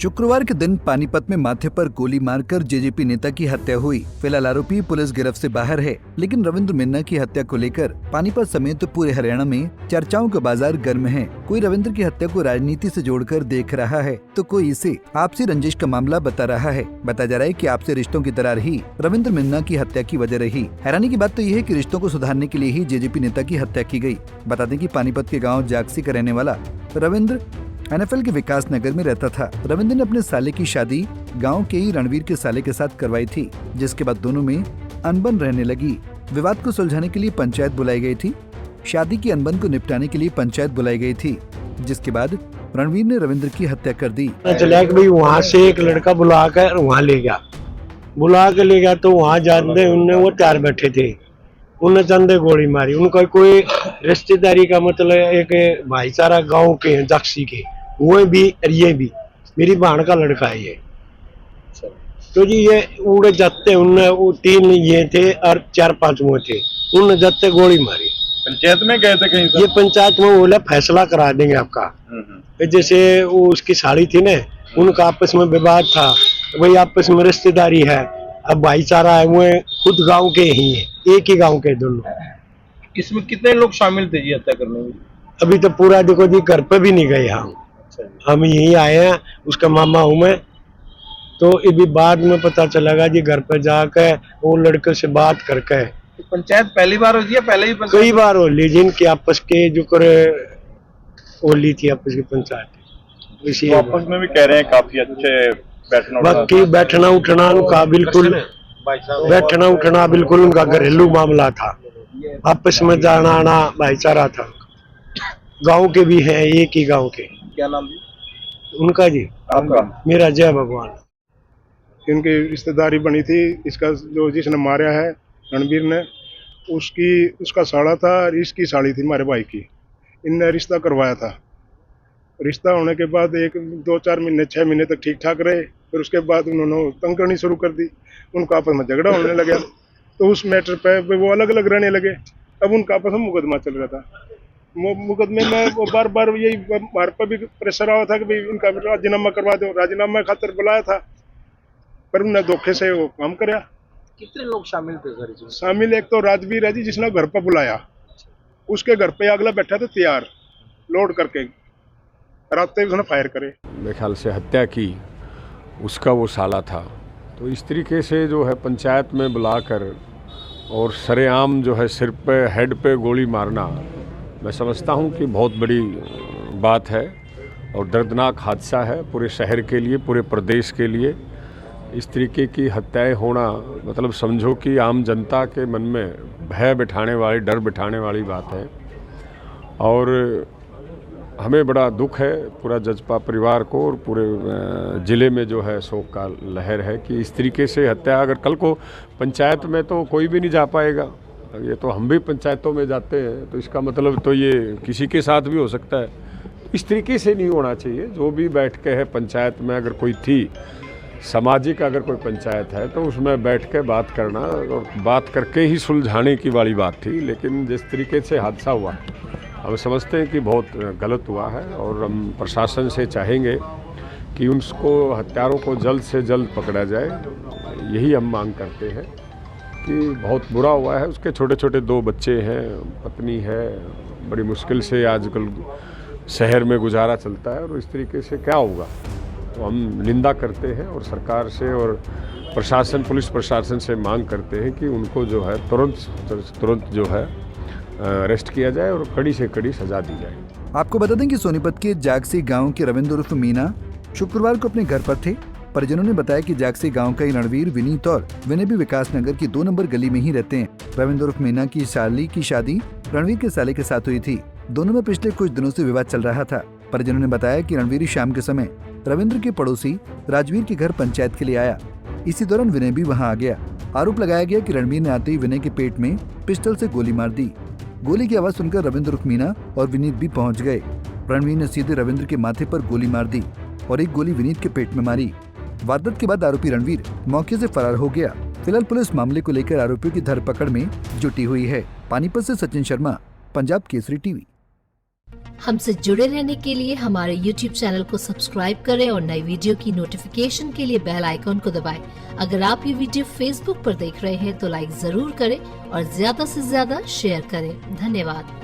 शुक्रवार के दिन पानीपत में माथे पर गोली मारकर जेजेपी नेता की हत्या हुई। फिलहाल आरोपी पुलिस गिरफ्त से बाहर है, लेकिन रविंद्र मिन्ना की हत्या को लेकर पानीपत समेत पूरे हरियाणा में चर्चाओं का बाजार गर्म है। कोई रविंद्र की हत्या को राजनीति से जोड़कर देख रहा है, तो कोई इसे आपसी रंजिश का मामला बता रहा है। बताया जा रहा है कि आपसी रिश्तों की दरार ही रविंद्र मिन्ना की हत्या की वजह रही। हैरानी की बात तो यह है कि रिश्तों को सुधारने के लिए ही जेजेपी नेता की हत्या की गई। बता दें कि पानीपत के गाँव जागसी का रहने वाला रविंद्र NFL के विकास नगर में रहता था। रविंद्र ने अपने साले की शादी गांव के ही रणवीर के साले के साथ करवाई थी, जिसके बाद दोनों में अनबन रहने लगी। विवाद को सुलझाने के लिए पंचायत बुलाई गई थी। शादी की अनबन को निपटाने के लिए पंचायत बुलाई गई थी, जिसके बाद रणवीर ने रविंद्र की हत्या कर दी। चला कि भाई वहाँ से एक लड़का बुला कर वहाँ ले गया तो वहाँ जाते उनने वो तैयार बैठे थे, उन्हें चंदे गोली मारी। उनका कोई रिश्तेदारी का मतलब एक भाईचारा गांव के हैं जागसी के, वो भी और ये भी मेरी बहन का लड़का है ये। तो जी ये उड़े जाते उनने वो 3 ये थे और 4-5 वो थे, उनने जाते गोली मारी। पंचायत में गए थे कहीं? ये पंचायत में बोला फैसला करा देंगे आपका। जैसे वो उसकी साड़ी थी ना, उनका आपस में विवाद था, वही आपस में रिश्तेदारी है, अब भाईचारा है, वो खुद गांव के ही है, एक ही गांव के दोनों। इसमें कितने लोग शामिल थे जी हत्या करने में? अभी तो पूरा देखो जी, घर पे भी नहीं गए हम यहीं आए हैं, उसका मामा हूँ मैं। तो अभी बाद में पता चलेगा जी, घर पे जाके वो लड़के से बात करके। तो पंचायत पहली बार होती है? पहले ही कई बार हो ली जिनकी आपस के जो करे होली थी आपस की पंचायत। इसी तो आपस में भी कह रहे हैं काफी अच्छे बाकी बैठना उठना उनका बिल्कुल उनका घरेलू मामला था, आपस में जाना आना भाईचारा था। गांव के भी हैं, एक ही गांव के। क्या नाम जी उनका? जी आपका? मेरा जय भगवान। इनकी रिश्तेदारी बनी थी। इसका जो जिसने मारा है रणवीर ने, उसका साला था और इसकी साली थी हमारे भाई की। इनने रिश्ता करवाया था। रिश्ता होने के बाद 1-2-4 महीने 6 महीने तक ठीक ठाक रहे, फिर उसके बाद उन्होंने तंग करनी शुरू कर दी। उनका आपस में झगड़ा होने लगा, तो उस मैटर पे वो अलग अलग रहने लगे। अब उनका आपस में मुकदमा चल रहा था। मुकदमे में वो बार बार यही हमारे पर भी प्रेशर आया था कि भाई इनका राजीनामा करवा दो। राजीनामा खातिर बुलाया था, पर उन्होंने धोखे से वो काम कराया। कितने लोग शामिल थे सर इसमें? शामिल एक तो राजवीर है जी, जिसने घर पर बुलाया, उसके घर पे अगला बैठा था तैयार लोड करके, रात में उसने फायर करे। मेरे ख्याल से हत्या की उसका वो साला था। तो इस तरीके से जो है पंचायत में बुलाकर और सरेआम जो है सिर पे हेड पे गोली मारना, मैं समझता हूँ कि बहुत बड़ी बात है और दर्दनाक हादसा है पूरे शहर के लिए, पूरे प्रदेश के लिए। इस तरीके की हत्याएं होना मतलब समझो कि आम जनता के मन में भय बिठाने वाली, डर बिठाने वाली बात है। और हमें बड़ा दुख है पूरा जजपा परिवार को और पूरे ज़िले में जो है शोक का लहर है कि इस तरीके से हत्या। अगर कल को पंचायत में तो कोई भी नहीं जा पाएगा, ये तो हम भी पंचायतों में जाते हैं, तो इसका मतलब तो ये किसी के साथ भी हो सकता है। इस तरीके से नहीं होना चाहिए। जो भी बैठ के है पंचायत में, अगर कोई थी सामाजिक अगर कोई पंचायत है तो उसमें बैठ के बात करना और बात करके ही सुलझाने की वाली बात थी। लेकिन जिस तरीके से हादसा हुआ, हम समझते हैं कि बहुत गलत हुआ है और हम प्रशासन से चाहेंगे कि उनको हत्यारों को जल्द से जल्द पकड़ा जाए। यही हम मांग करते हैं कि बहुत बुरा हुआ है। उसके छोटे छोटे 2 बच्चे हैं, पत्नी है, बड़ी मुश्किल से आजकल शहर में गुजारा चलता है और इस तरीके से क्या होगा। तो हम निंदा करते हैं और सरकार से और प्रशासन, पुलिस प्रशासन से मांग करते हैं कि उनको जो है तुरंत जो है अरेस्ट किया जाए और कड़ी से कड़ी सजा दी जाए। आपको बता दें कि सोनीपत के जागसी गांव के रविंद्र उर्फ मीना शुक्रवार को अपने घर पर थे। परिजनों ने बताया कि जागसी गांव का ही रणवीर, विनीत और विनय भी विकास नगर की 2 नंबर गली में ही रहते हैं। रविंद्र उर्फ मीना की साली की शादी रणवीर के साले के साथ हुई थी। दोनों में पिछले कुछ दिनों से विवाद चल रहा था। परिजनों ने बताया कि रणवीर शाम के समय रविंद्र के पड़ोसी राजवीर के घर पंचायत के लिए आया। इसी दौरान विनय भी वहां आ गया। आरोप लगाया गया कि रणवीर ने आते ही विनय के पेट में पिस्टल से गोली मार दी। गोली की आवाज सुनकर रविंद्र उर्फ मीना और विनीत भी पहुंच गए। रणवीर ने सीधे रविंद्र के माथे पर गोली मार दी और एक गोली विनीत के पेट में मारी। वारदात के बाद आरोपी रणवीर मौके से फरार हो गया। फिलहाल पुलिस मामले को लेकर आरोपियों की धरपकड़ में जुटी हुई है। पानीपत से सचिन शर्मा, पंजाब केसरी टीवी। हमसे जुड़े रहने के लिए हमारे YouTube चैनल को सब्सक्राइब करें और नई वीडियो की नोटिफिकेशन के लिए बेल आइकॉन को दबाएं। अगर आप ये वीडियो Facebook पर देख रहे हैं तो लाइक जरूर करें और ज्यादा से ज्यादा शेयर करें। धन्यवाद।